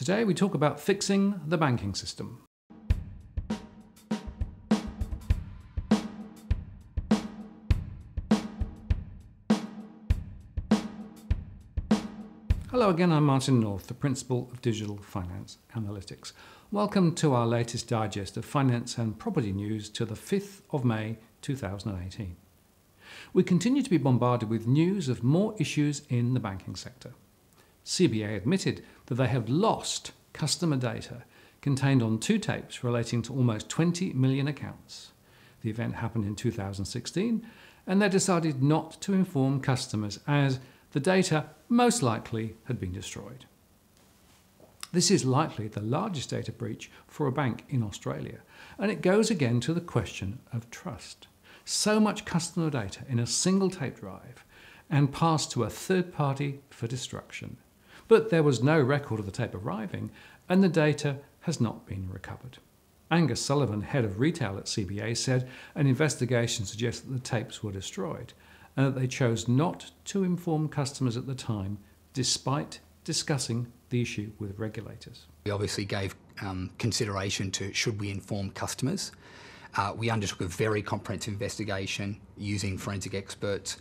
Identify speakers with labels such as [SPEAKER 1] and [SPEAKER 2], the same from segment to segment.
[SPEAKER 1] Today we talk about fixing the banking system. Hello again, I'm Martin North, the Principal of Digital Finance Analytics. Welcome to our latest digest of finance and property news to the 5th of May 2018. We continue to be bombarded with news of more issues in the banking sector. CBA admitted that they have lost customer data contained on 2 tapes relating to almost 20 million accounts. The event happened in 2016 and they decided not to inform customers as the data most likely had been destroyed. This is likely the largest data breach for a bank in Australia, and it goes again to the question of trust. So much customer data in a single tape drive and passed to a third party for destruction. But there was no record of the tape arriving, and the data has not been recovered. Angus Sullivan, head of retail at CBA, said an investigation suggests that the tapes were destroyed and that they chose not to inform customers at the time, despite discussing the issue with regulators.
[SPEAKER 2] We obviously gave consideration to should we inform customers. We undertook a very comprehensive investigation using forensic experts.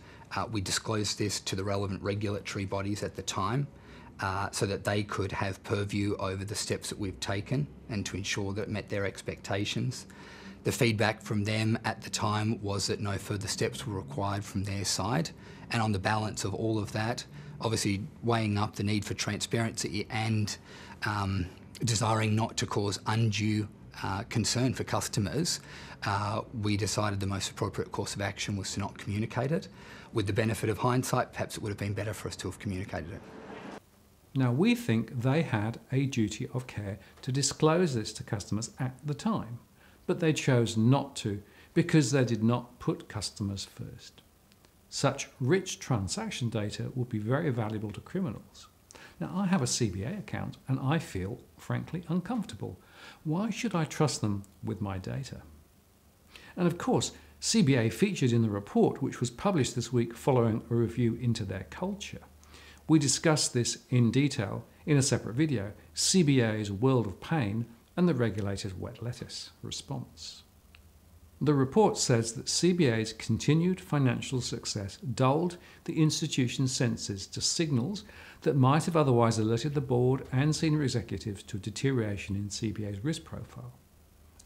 [SPEAKER 2] We disclosed this to the relevant regulatory bodies at the time so that they could have purview over the steps that we've taken and to ensure that it met their expectations. The feedback from them at the time was that no further steps were required from their side, and on the balance of all of that, obviously weighing up the need for transparency and desiring not to cause undue concern for customers, we decided the most appropriate course of action was to not communicate it. With the benefit of hindsight, perhaps it would have been better for us to have communicated it.
[SPEAKER 1] Now, we think they had a duty of care to disclose this to customers at the time, but they chose not to because they did not put customers first. Such rich transaction data would be very valuable to criminals. Now, I have a CBA account and I feel, frankly, uncomfortable. Why should I trust them with my data? And of course, CBA featured in the report, which was published this week following a review into their culture. We discussed this in detail in a separate video, CBA's World of Pain and the regulator's wet lettuce response. The report says that CBA's continued financial success dulled the institution's senses to signals that might have otherwise alerted the board and senior executives to a deterioration in CBA's risk profile.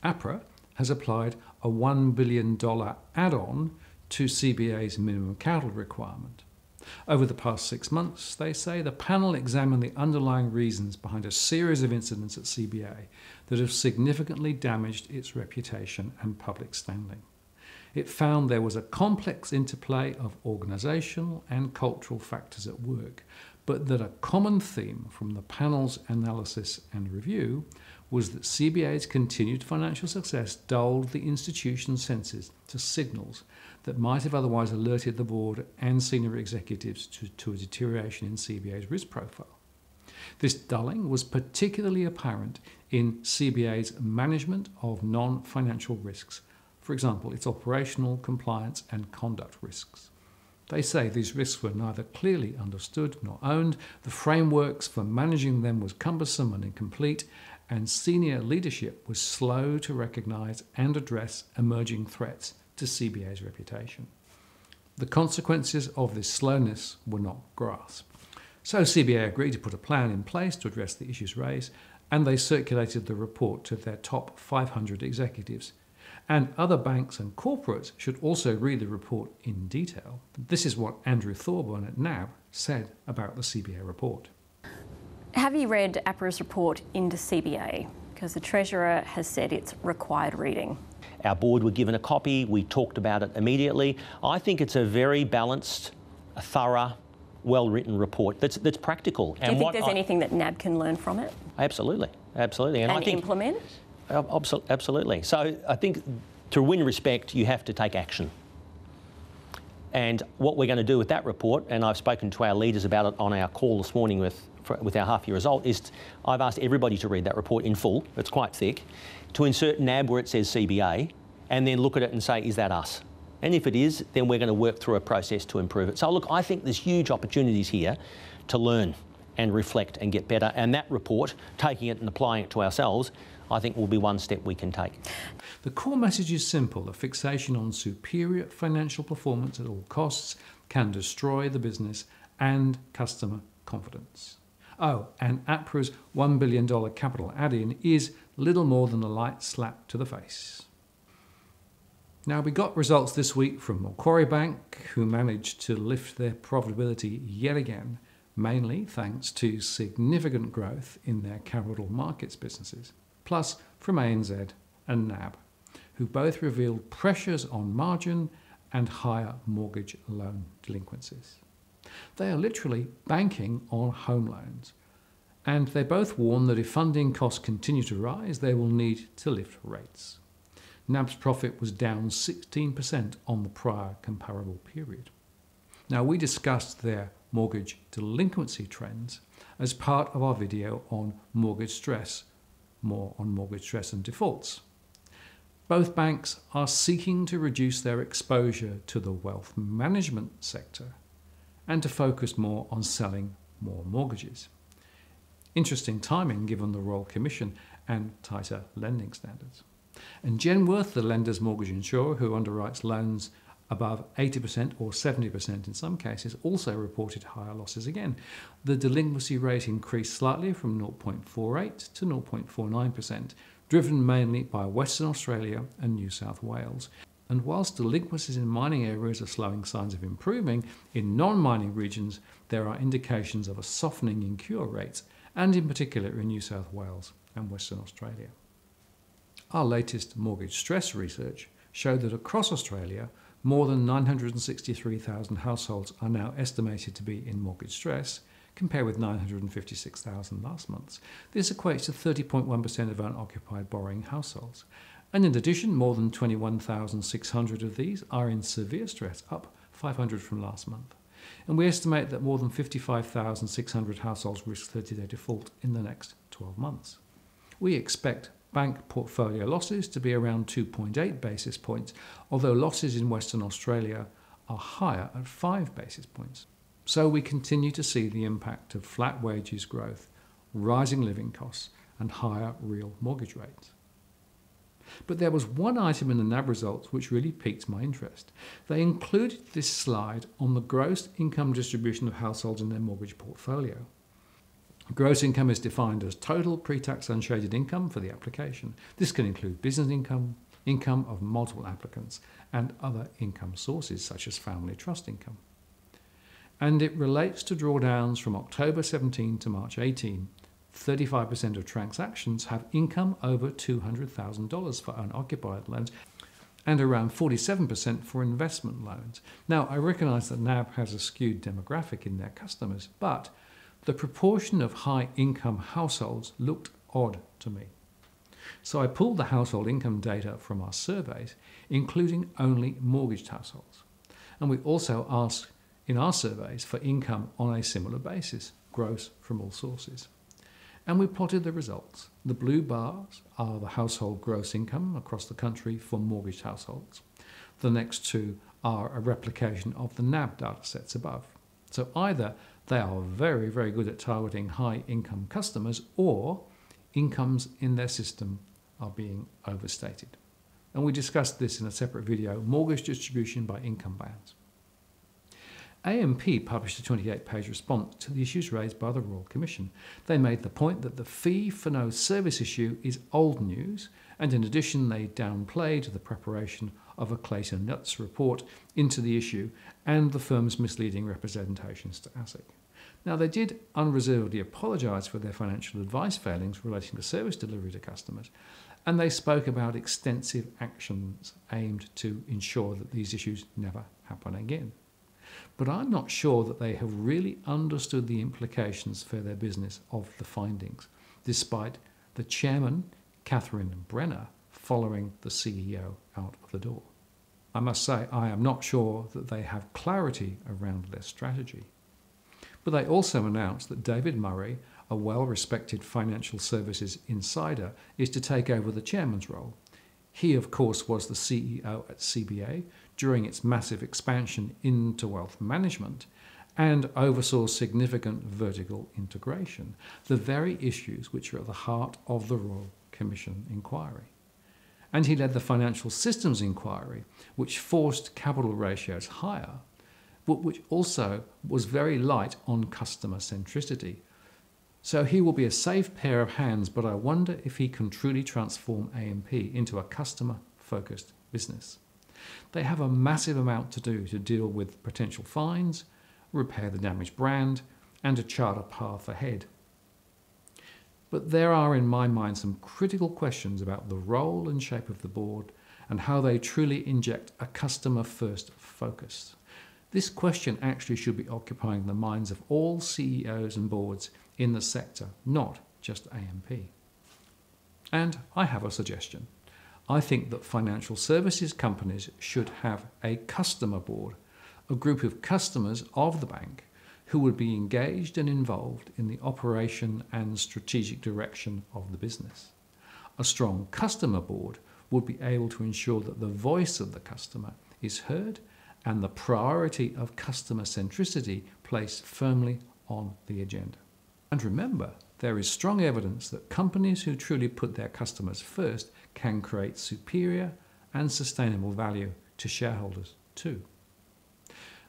[SPEAKER 1] APRA has applied a $1 billion add-on to CBA's minimum capital requirement. Over the past 6 months, they say, the panel examined the underlying reasons behind a series of incidents at CBA that have significantly damaged its reputation and public standing. It found there was a complex interplay of organisational and cultural factors at work, but that a common theme from the panel's analysis and review was that CBA's continued financial success dulled the institution's senses to signals that might have otherwise alerted the board and senior executives to a deterioration in CBA's risk profile. This dulling was particularly apparent in CBA's management of non-financial risks, for example, its operational, compliance and conduct risks. They say these risks were neither clearly understood nor owned, the frameworks for managing them was cumbersome and incomplete, and senior leadership was slow to recognise and address emerging threats to CBA's reputation. The consequences of this slowness were not grasped. So CBA agreed to put a plan in place to address the issues raised, and they circulated the report to their top 500 executives. And other banks and corporates should also read the report in detail. This is what Andrew Thorburn at NAB said about the CBA report.
[SPEAKER 3] Have you read APRA's report into CBA? Because the Treasurer has said it's required reading.
[SPEAKER 4] Our board were given a copy, we talked about it immediately. I think it's a very balanced, a thorough, well-written report that's practical.
[SPEAKER 3] Do you think there's anything that NAB can learn from it?
[SPEAKER 4] Absolutely, absolutely. And I think,
[SPEAKER 3] implement?
[SPEAKER 4] Absolutely. So I think to win respect, you have to take action. And what we're going to do with that report, and I've spoken to our leaders about it on our call this morning with our half-year result, is I've asked everybody to read that report in full, it's quite thick, to insert NAB where it says CBA, and then look at it and say, is that us? And if it is, then we're going to work through a process to improve it. So look, I think there's huge opportunities here to learn and reflect and get better. And that report, taking it and applying it to ourselves, I think will be one step we can take.
[SPEAKER 1] The core message is simple. A fixation on superior financial performance at all costs can destroy the business and customer confidence. Oh, and APRA's $1 billion capital add-in is little more than a light slap to the face. Now, we got results this week from Macquarie Bank, who managed to lift their profitability yet again, mainly thanks to significant growth in their capital markets businesses, plus from ANZ and NAB, who both revealed pressures on margin and higher mortgage loan delinquencies. They are literally banking on home loans, and they both warn that if funding costs continue to rise, they will need to lift rates. NAB's profit was down 16% on the prior comparable period. Now, we discussed their mortgage delinquency trends as part of our video on mortgage stress, more on mortgage stress and defaults. Both banks are seeking to reduce their exposure to the wealth management sector and to focus more on selling more mortgages. Interesting timing given the Royal Commission and tighter lending standards. And Genworth, the lender's mortgage insurer who underwrites loans above 80% or 70% in some cases, also reported higher losses again. The delinquency rate increased slightly from 0.48 to 0.49%, driven mainly by Western Australia and New South Wales. And whilst delinquencies in mining areas are showing signs of improving, in non-mining regions there are indications of a softening in cure rates, and in particular in New South Wales and Western Australia. Our latest mortgage stress research showed that across Australia, more than 963,000 households are now estimated to be in mortgage stress, compared with 956,000 last month. This equates to 30.1% of unoccupied borrowing households. And in addition, more than 21,600 of these are in severe stress, up 500 from last month. And we estimate that more than 55,600 households risk 30-day default in the next 12 months. We expect bank portfolio losses to be around 2.8 basis points, although losses in Western Australia are higher at 5 basis points. So we continue to see the impact of flat wages growth, rising living costs, and higher real mortgage rates. But there was one item in the NAB results which really piqued my interest. They included this slide on the gross income distribution of households in their mortgage portfolio. Gross income is defined as total pre-tax unshaded income for the application. This can include business income, income of multiple applicants, and other income sources such as family trust income. And it relates to drawdowns from October 17 to March 18. 35% of transactions have income over $200,000 for unoccupied loans and around 47% for investment loans. Now, I recognise that NAB has a skewed demographic in their customers, but the proportion of high-income households looked odd to me. So I pulled the household income data from our surveys, including only mortgaged households. And we also asked in our surveys for income on a similar basis, gross from all sources. And we plotted the results. The blue bars are the household gross income across the country for mortgaged households. The next two are a replication of the NAB data sets above. So either they are very, very good at targeting high-income customers, or incomes in their system are being overstated. And we discussed this in a separate video, mortgage distribution by income bands. AMP published a 28-page response to the issues raised by the Royal Commission. They made the point that the fee for no service issue is old news, and in addition they downplayed the preparation of a Clayton Nuts report into the issue and the firm's misleading representations to ASIC. Now, they did unreservedly apologise for their financial advice failings relating to service delivery to customers, and they spoke about extensive actions aimed to ensure that these issues never happen again. But I'm not sure that they have really understood the implications for their business of the findings, despite the chairman, Catherine Brenner, following the CEO out of the door. I must say, I am not sure that they have clarity around their strategy. But they also announced that David Murray, a well-respected financial services insider, is to take over the chairman's role. He, of course, was the CEO at CBA during its massive expansion into wealth management, and oversaw significant vertical integration, the very issues which are at the heart of the Royal Commission inquiry. And he led the Financial Systems Inquiry, which forced capital ratios higher, but which also was very light on customer centricity. So he will be a safe pair of hands, but I wonder if he can truly transform AMP into a customer-focused business. They have a massive amount to do to deal with potential fines, repair the damaged brand, and to chart a path ahead. But there are, in my mind, some critical questions about the role and shape of the board and how they truly inject a customer-first focus. This question actually should be occupying the minds of all CEOs and boards in the sector, not just AMP. And I have a suggestion. I think that financial services companies should have a customer board, a group of customers of the bank who would be engaged and involved in the operation and strategic direction of the business. A strong customer board would be able to ensure that the voice of the customer is heard and the priority of customer centricity placed firmly on the agenda. And remember, there is strong evidence that companies who truly put their customers first can create superior and sustainable value to shareholders too.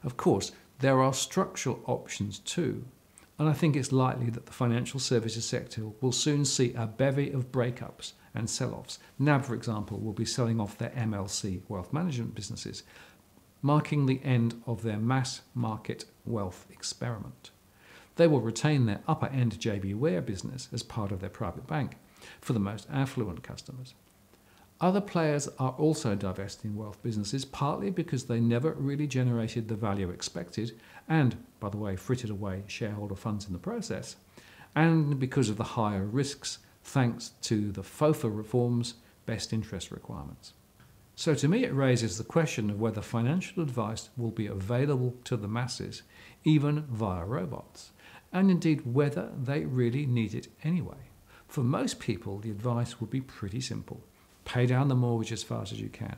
[SPEAKER 1] Of course, there are structural options too, and I think it's likely that the financial services sector will soon see a bevy of breakups and sell-offs. NAB, for example, will be selling off their MLC wealth management businesses, marking the end of their mass market wealth experiment. They will retain their upper-end JB Ware business as part of their private bank for the most affluent customers. Other players are also divesting wealth businesses, partly because they never really generated the value expected and, by the way, frittered away shareholder funds in the process, and because of the higher risks thanks to the FOFA reform's best interest requirements. So to me it raises the question of whether financial advice will be available to the masses, even via robots, and indeed whether they really need it anyway. For most people, the advice would be pretty simple. Pay down the mortgage as fast as you can.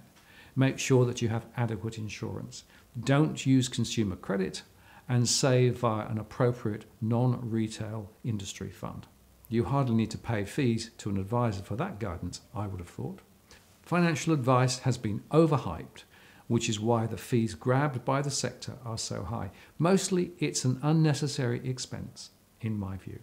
[SPEAKER 1] Make sure that you have adequate insurance. Don't use consumer credit, and save via an appropriate non-retail industry fund. You hardly need to pay fees to an advisor for that guidance, I would have thought. Financial advice has been overhyped, which is why the fees grabbed by the sector are so high. Mostly it's an unnecessary expense, in my view.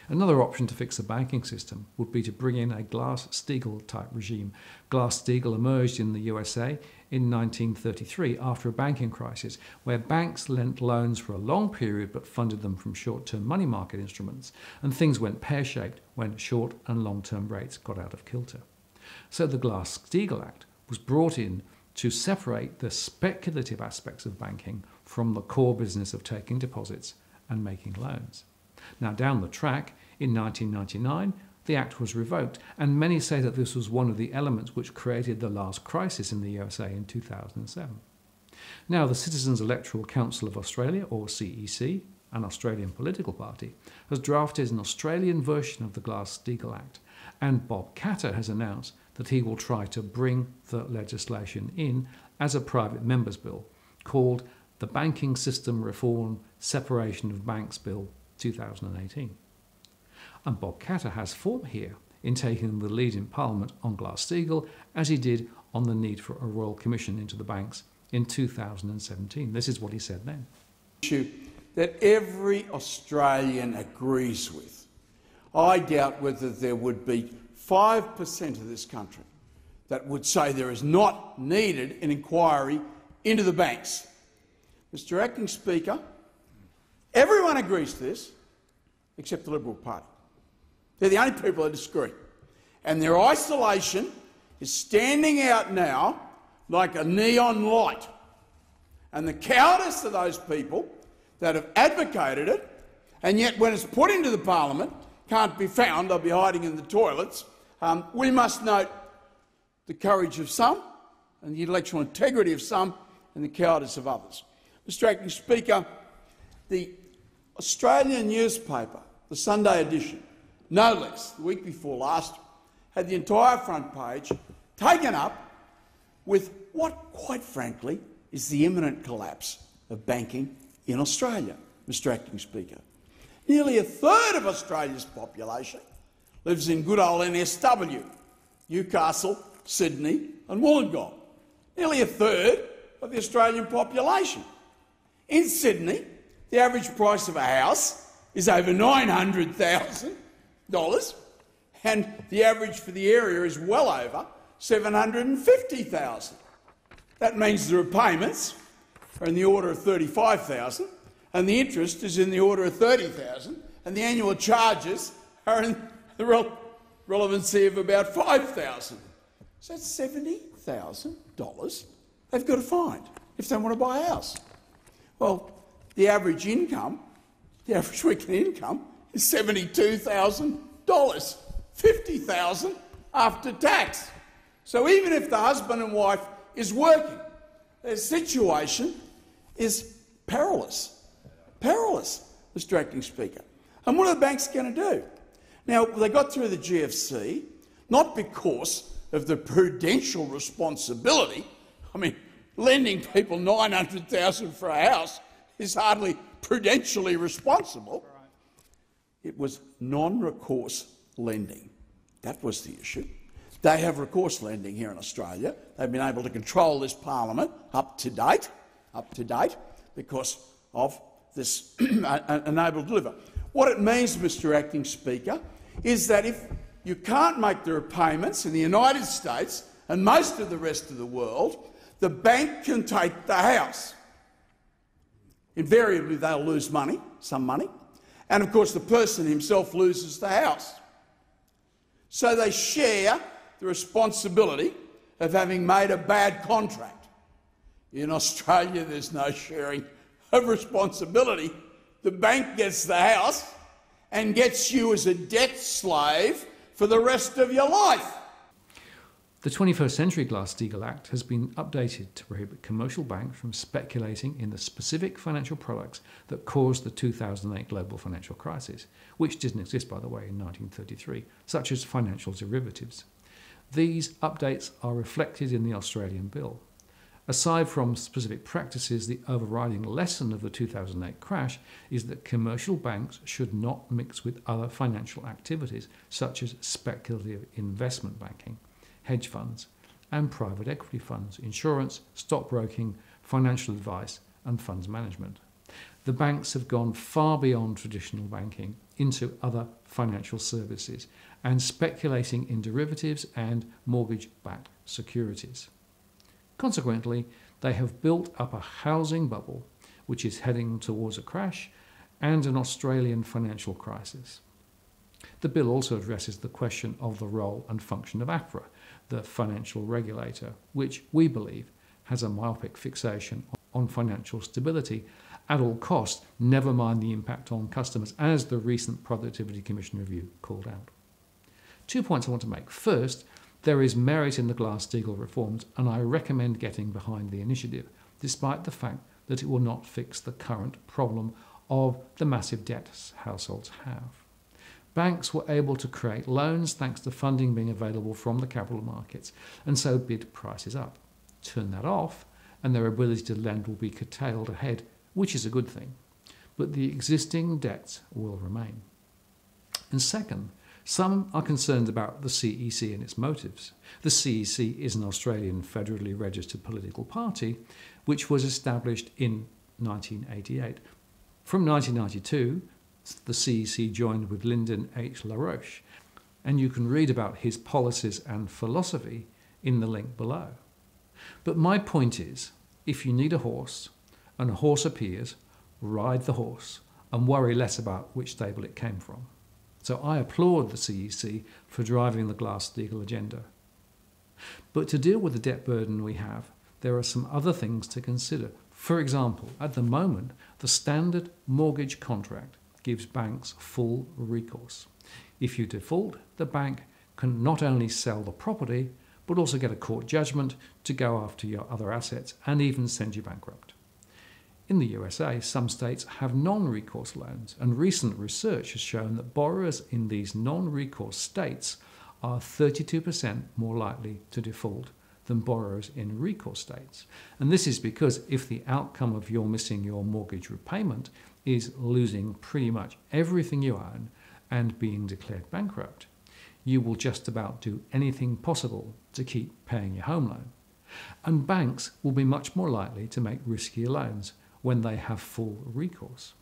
[SPEAKER 1] Another option to fix the banking system would be to bring in a Glass-Steagall type regime. Glass-Steagall emerged in the USA in 1933 after a banking crisis, where banks lent loans for a long period but funded them from short-term money market instruments, and things went pear-shaped when short and long-term rates got out of kilter. So the Glass-Steagall Act was brought in to separate the speculative aspects of banking from the core business of taking deposits and making loans. Now, down the track, in 1999, the Act was revoked, and many say that this was one of the elements which created the last crisis in the USA in 2007. Now, the Citizens Electoral Council of Australia, or CEC, an Australian political party, has drafted an Australian version of the Glass-Steagall Act, and Bob Katter has announced that he will try to bring the legislation in as a private member's bill called the Banking System Reform Separation of Banks Bill 2018. And Bob Katter has form here in taking the lead in Parliament on Glass-Steagall, as he did on the need for a Royal Commission into the banks in 2017. This is what he said then.
[SPEAKER 5] Issue that every Australian agrees with. I doubt whether there would be 5% of this country that would say there is not needed an inquiry into the banks. Mr. Acting Speaker, everyone agrees to this except the Liberal Party. They're the only people that disagree. And their isolation is standing out now like a neon light. And the cowardice of those people that have advocated it, and yet when it's put into the Parliament, can't be found, they'll be hiding in the toilets. We must note the courage of some and the intellectual integrity of some and the cowardice of others. Mr. Acting Speaker, the Australian newspaper, the Sunday edition, no less, the week before last, had the entire front page taken up with what, quite frankly, is the imminent collapse of banking in Australia, Mr Acting Speaker. Nearly a third of Australia's population lives in good old NSW, Newcastle, Sydney and Wollongong. Nearly a third of the Australian population. In Sydney, the average price of a house is over $900,000 and the average for the area is well over $750,000. That means the repayments are in the order of $35,000 and the interest is in the order of $30,000 and the annual charges are in the relevancy of about $5,000. So that's $70,000 they've got to find if they want to buy a house. Well, the average income, the average weekly income is $72,000, $50,000 after tax. So even if the husband and wife is working, their situation is perilous. Perilous, Mr Acting Speaker. And what are the banks going to do? Now, they got through the GFC, not because of the prudential responsibility. I mean, lending people $900,000 for a house is hardly prudentially responsible. It was non-recourse lending. That was the issue. They have recourse lending here in Australia. They've been able to control this parliament up to date, because of this unable to deliver. What it means, Mr Acting Speaker, is that if you can't make the repayments in the United States and most of the rest of the world, the bank can take the house. Invariably, they'll lose money, some money, and of course the person himself loses the house. So they share the responsibility of having made a bad contract. In Australia, there's no sharing of responsibility. The bank gets the house and gets you as a debt slave for the rest of your life.
[SPEAKER 1] The 21st Century Glass-Steagall Act has been updated to prohibit commercial banks from speculating in the specific financial products that caused the 2008 global financial crisis, which didn't exist, by the way, in 1933, such as financial derivatives. These updates are reflected in the Australian bill. Aside from specific practices, the overriding lesson of the 2008 crash is that commercial banks should not mix with other financial activities, such as speculative investment banking, hedge funds and private equity funds, insurance, stockbroking, financial advice and funds management. The banks have gone far beyond traditional banking into other financial services and speculating in derivatives and mortgage-backed securities. Consequently, they have built up a housing bubble which is heading towards a crash and an Australian financial crisis. The bill also addresses the question of the role and function of APRA, the financial regulator, which we believe has a myopic fixation on financial stability at all costs, never mind the impact on customers, as the recent Productivity Commission review called out. 2 points I want to make. First, there is merit in the Glass-Steagall reforms, and I recommend getting behind the initiative, despite the fact that it will not fix the current problem of the massive debts households have. Banks were able to create loans thanks to funding being available from the capital markets, and so bid prices up. Turn that off, and their ability to lend will be curtailed ahead, which is a good thing. But the existing debts will remain. And second, some are concerned about the CEC and its motives. The CEC is an Australian federally registered political party which was established in 1988. From 1992, the CEC joined with Lyndon H. LaRoche, and you can read about his policies and philosophy in the link below. But my point is, if you need a horse and a horse appears, ride the horse and worry less about which stable it came from. So I applaud the CEC for driving the Glass-Steagall agenda. But to deal with the debt burden we have, there are some other things to consider. For example, at the moment, the standard mortgage contract gives banks full recourse. If you default, the bank can not only sell the property, but also get a court judgment to go after your other assets and even send you bankrupt. In the USA, some states have non-recourse loans, and recent research has shown that borrowers in these non-recourse states are 32% more likely to default than borrowers in recourse states. And this is because if the outcome of your missing your mortgage repayment is losing pretty much everything you own and being declared bankrupt, you will just about do anything possible to keep paying your home loan. And banks will be much more likely to make riskier loans when they have full recourse.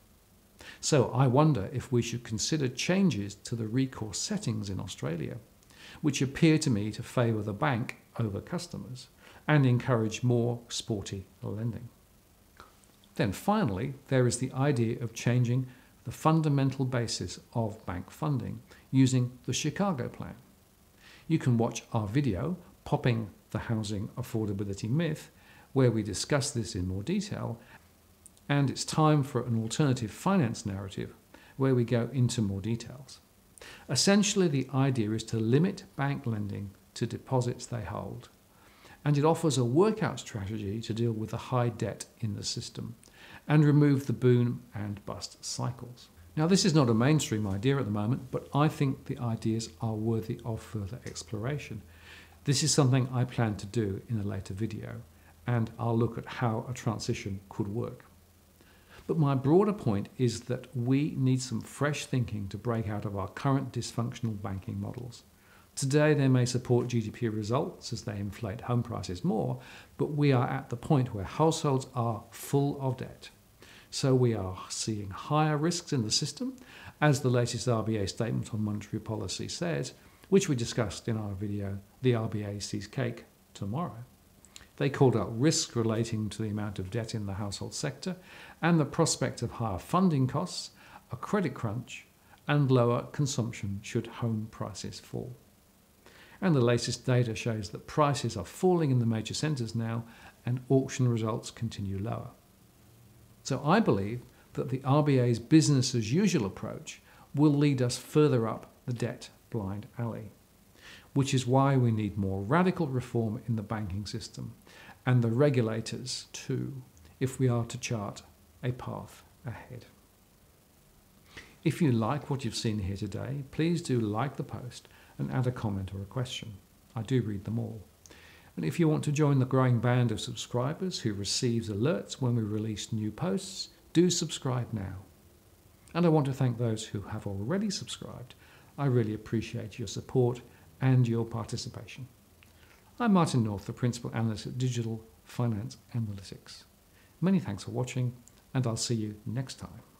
[SPEAKER 1] So I wonder if we should consider changes to the recourse settings in Australia, which appear to me to favour the bank over customers and encourage more sporty lending. Then finally, there is the idea of changing the fundamental basis of bank funding using the Chicago Plan. You can watch our video, Popping the Housing Affordability Myth, where we discuss this in more detail, and it's time for an alternative finance narrative where we go into more details. Essentially, the idea is to limit bank lending to deposits they hold, and it offers a workout strategy to deal with the high debt in the system and remove the boom and bust cycles. Now, this is not a mainstream idea at the moment, but I think the ideas are worthy of further exploration. This is something I plan to do in a later video, and I'll look at how a transition could work. But my broader point is that we need some fresh thinking to break out of our current dysfunctional banking models. Today they may support GDP results as they inflate home prices more, but we are at the point where households are full of debt. So we are seeing higher risks in the system, as the latest RBA statement on monetary policy says, which we discussed in our video, The RBA Sees Cake, tomorrow. They called out risks relating to the amount of debt in the household sector and the prospect of higher funding costs, a credit crunch, and lower consumption should home prices fall. And the latest data shows that prices are falling in the major centres now and auction results continue lower. So I believe that the RBA's business as usual approach will lead us further up the debt blind alley, which is why we need more radical reform in the banking system and the regulators too, if we are to chart a path ahead. If you like what you've seen here today, please do like the post and add a comment or a question. I do read them all. And if you want to join the growing band of subscribers who receives alerts when we release new posts, do subscribe now. And I want to thank those who have already subscribed. I really appreciate your support and your participation. I'm Martin North, the Principal Analyst at Digital Finance Analytics. Many thanks for watching, and I'll see you next time.